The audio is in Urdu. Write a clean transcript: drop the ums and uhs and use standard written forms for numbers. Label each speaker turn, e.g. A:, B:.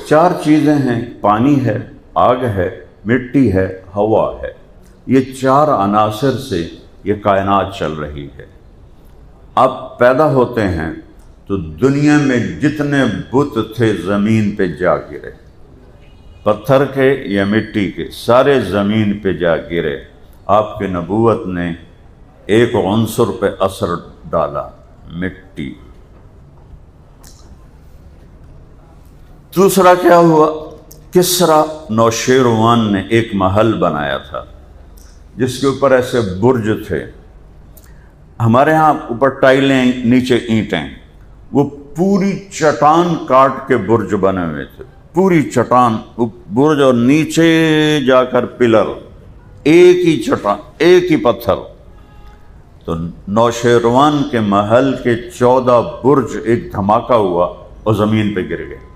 A: چار چیزیں ہیں، پانی ہے، آگ ہے، مٹی ہے، ہوا ہے۔ یہ چار عناصر سے یہ کائنات چل رہی ہے۔ اب پیدا ہوتے ہیں تو دنیا میں جتنے بت تھے زمین پہ جا گرے، پتھر کے یا مٹی کے، سارے زمین پہ جا گرے۔ آپ کی نبوت نے ایک عنصر پہ اثر ڈالا، مٹی۔ دوسرا کیا ہوا؟ کسریٰ نوشیروان نے ایک محل بنایا تھا جس کے اوپر ایسے برج تھے، ہمارے ہاں اوپر ٹائلیں نیچے اینٹیں، وہ پوری چٹان کاٹ کے برج بنے ہوئے تھے، پوری چٹان برج، اور نیچے جا کر پلر، ایک ہی چٹان، ایک ہی پتھر۔ تو نوشیروان کے محل کے 14 برج ایک دھماکہ ہوا اور زمین پہ گر گئے۔